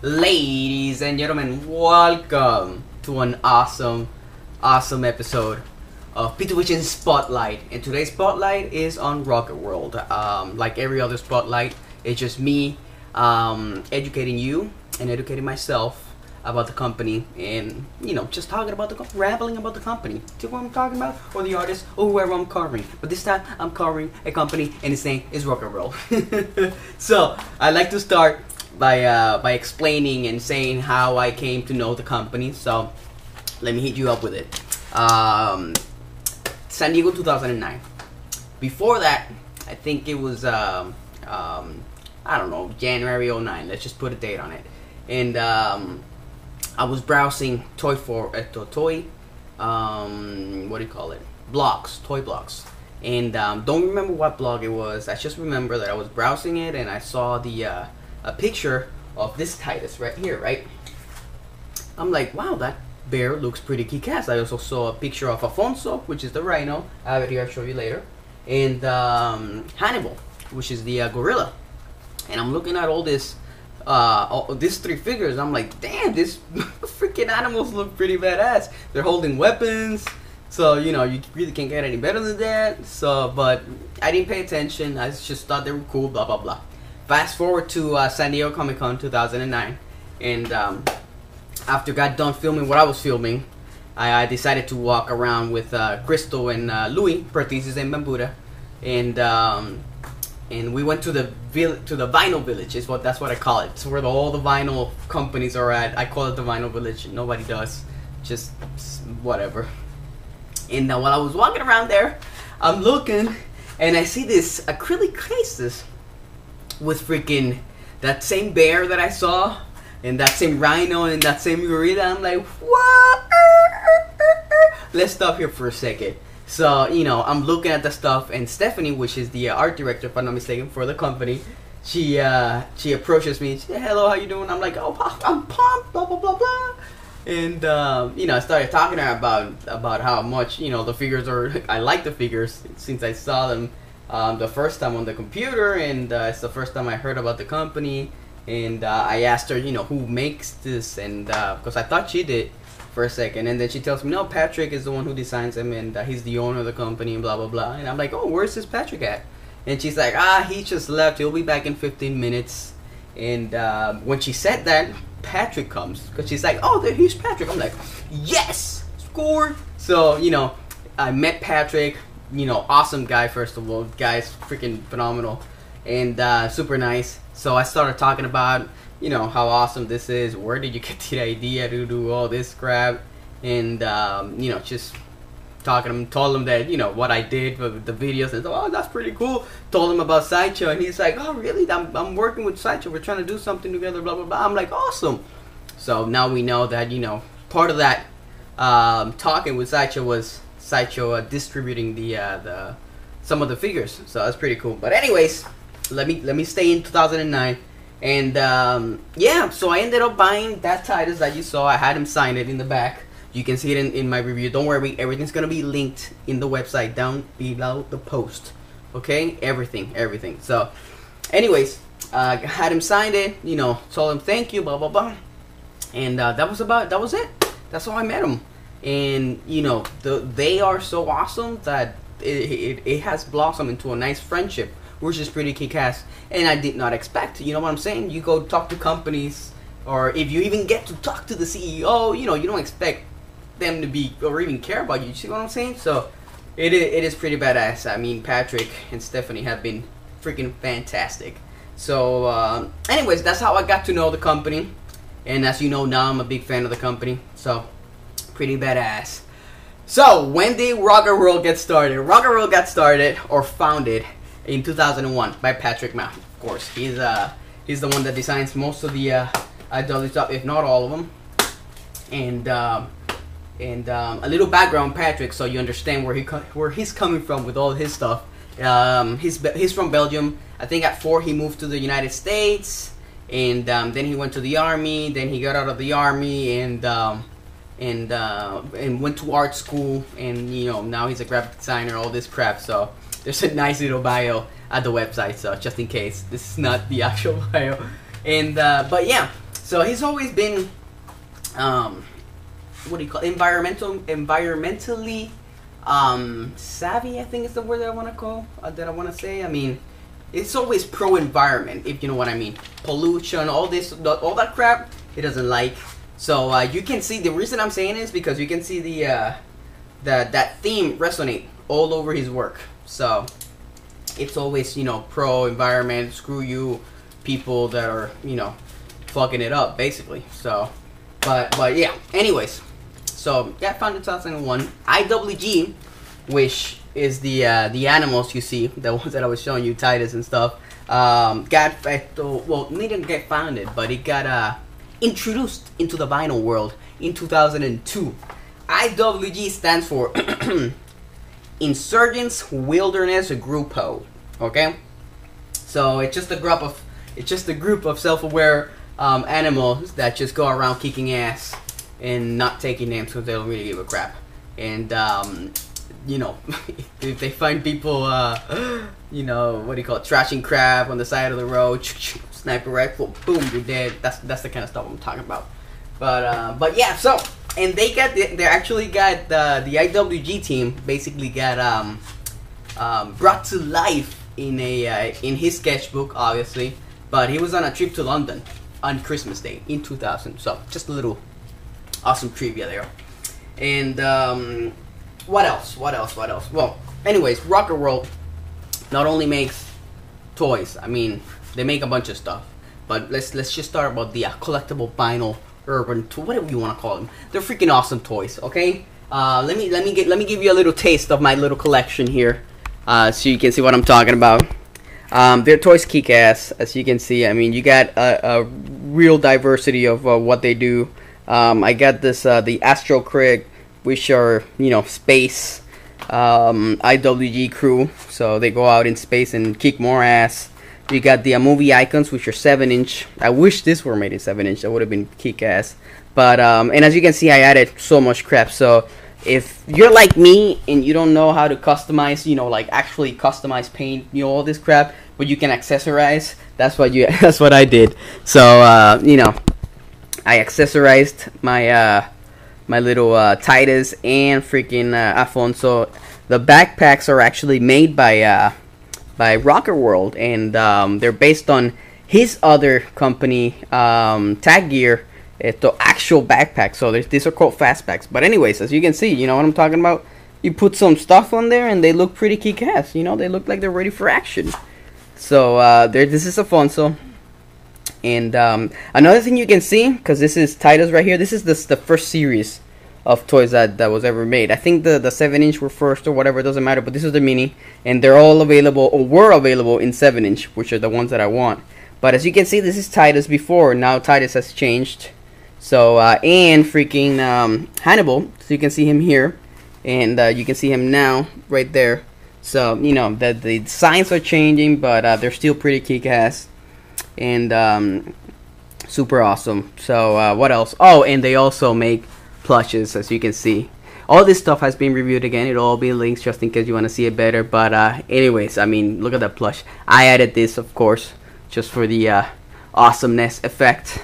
Ladies and gentlemen, welcome to an awesome episode of Pituvision Spotlight. And today's spotlight is on Rocket World. Like every other spotlight, it's just me educating you and educating myself about the company, and just talking about the rambling about the company. See what I'm talking about? Or the artist, or whoever I'm covering. But this time I'm covering a company, and its name is Rocket World. So I like to start by explaining and saying how I came to know the company. So let me hit you up with it. San Diego 2009. Before that, I think it was I don't know, January 09. Let's just put a date on it. And I was browsing toy blogs, toy blogs, and don't remember what blog it was. I just remember that I was browsing it and I saw the a picture of this Titus right here, right? I'm like, wow, that bear looks pretty kick-ass. I also saw a picture of Afonso, which is the rhino. I have it here, I'll show you later. And Hannibal, which is the gorilla. And I'm looking at all this these three figures. I'm like, damn, these freaking animals look pretty badass. They're holding weapons, so you really can't get any better than that. So, but I didn't pay attention. I just thought they were cool. Blah blah blah. Fast forward to San Diego Comic Con 2009, and after I got done filming what I was filming, I decided to walk around with Crystal and Louis, Pertizes and Bambuda, and we went to the vinyl village. That's what I call it. It's where all the vinyl companies are at. I call it the vinyl village. Nobody does. Just whatever. And while I was walking around there, I'm looking and I see this acrylic cases with freaking that same bear that I saw, and that same rhino, and that same gorilla. I'm like, what? Let's stop here for a second. So, I'm looking at the stuff, and Stephanie, which is the art director, if I'm not mistaken, for the company, she approaches me. She said, hello, how you doing? I'm like, oh, I'm pumped, blah, blah, blah, blah. And, I started talking to her about how much, the figures are, I like the figures since I saw them the first time on the computer, and it's the first time I heard about the company. And I asked her, who makes this, and because I thought she did for a second, and then she tells me, no, Patrick is the one who designs them, and he's the owner of the company, and blah blah blah. And I'm like, oh, where's this Patrick at? And she's like, he just left, he'll be back in 15 minutes. And when she said that, Patrick comes, because she's like, oh, here's Patrick. I'm like, yes, score. So I met Patrick, awesome guy. First of all, guy's freaking phenomenal, and super nice. So I started talking about how awesome this is. Where did you get the idea to do all this crap? And just talking to him, told him that what I did with the videos, and oh, that's pretty cool. Told him about Sideshow, and he's like, oh really? I'm working with Sideshow. We're trying to do something together. Blah blah blah. I'm like, awesome. So now we know that part of that talking with Sideshow was Sideshow distributing the some of the figures. So that's pretty cool. But anyways, let me stay in 2009. And yeah, so I ended up buying that Titus that you saw. I had him sign it in the back. You can see it in my review. Don't worry, everything's gonna be linked in the website down below the post. Okay, everything. So anyways, had him sign it, told him thank you, blah blah blah. And that was it. That's how I met him. And they are so awesome that it has blossomed into a nice friendship, which is pretty kick-ass, and I did not expect. You know what I'm saying? You go talk to companies, or if you even get to talk to the CEO, you don't expect them to be or even care about you. You see what I'm saying? So it is pretty badass. I mean, Patrick and Stephanie have been freaking fantastic. So anyways, that's how I got to know the company, and as you know now, I'm a big fan of the company. So pretty badass. So when did Rocket World get started? Rocket World got started or founded in 2001 by Patrick Ma. Of course, he's the one that designs most of the IW stuff, if not all of them. And a little background, Patrick, so you understand where he's coming from with all his stuff. He's from Belgium. I think at 4 he moved to the United States, and then he went to the army. Then he got out of the army and went to art school, and now he's a graphic designer, all this crap. So there's a nice little bio at the website, so just in case this is not the actual bio. And but yeah, So he's always been, what do you call it? Environmentally savvy, I think is the word that I want to call, that I want to say. I mean, it's always pro-environment, if you know what I mean. Pollution, all all that crap, he doesn't like. So you can see, the reason I'm saying is because you can see that theme resonate all over his work. So it's always, you know, pro-environment, screw you, people that are, you know, fucking it up, basically. So, but yeah, anyways. So, yeah, founded in 2001. IWG, which is the animals you see, the ones that I was showing you, Titus and stuff, well, they didn't get founded, but it got introduced into the vinyl world in 2002. IWG stands for Insurgents Wilderness Grupo. Okay, so it's just a group of self-aware animals that just go around kicking ass and not taking names because they don't really give a crap. And you know, if they find people, you know, what do you call it, trashing crap on the side of the road, sniper rifle, boom, you're dead. That's the kind of stuff I'm talking about. But yeah, so, and they actually got the IWG team basically got brought to life in his sketchbook, obviously. But he was on a trip to London on Christmas Day in 2000. So just a little awesome trivia there. And what else? Well, anyways, Rocket World not only makes toys. I mean, they make a bunch of stuff. But let's just start about the collectible vinyl urban toy, whatever you want to call them. They're freaking awesome toys. Okay. Let me give you a little taste of my little collection here, so you can see what I'm talking about. Their toys kick ass, as you can see. I mean, you got a real diversity of what they do. I got this the Astro Craig, which are, you know, space IWG crew, so they go out in space and kick more ass. You got the movie icons, which are 7-inch. I wish this were made in 7-inch. That would have been kick ass. But and as you can see, I added so much crap. So if you're like me and you don't know how to customize, you know, like actually customize, paint, you know, all this crap, but you can accessorize, that's what I did. So you know, I accessorized my my little Titus and freaking Afonso. The backpacks are actually made by Rocket World, and they're based on his other company, Tag Gear. The actual backpack. So these are called fastbacks. But anyways, as you can see, you know what I'm talking about. You put some stuff on there, and they look pretty kick-ass. You know, they look like they're ready for action. So this is Afonso. And another thing you can see, because this is Titus right here. This is the first series of toys that was ever made. I think the 7-inch were first or whatever. It doesn't matter. But this is the mini, and they're all available or were available in 7-inch, which are the ones that I want. But as you can see, this is Titus before. Now Titus has changed. So, and freaking Hannibal, so you can see him here, and you can see him now, right there. So, you know, the designs are changing, but they're still pretty kick-ass, and super awesome. So, what else? Oh, and they also make plushes, as you can see. All this stuff has been reviewed again. It'll all be links just in case you want to see it better. But, anyways, I mean, look at that plush. I added this, of course, just for the awesomeness effect.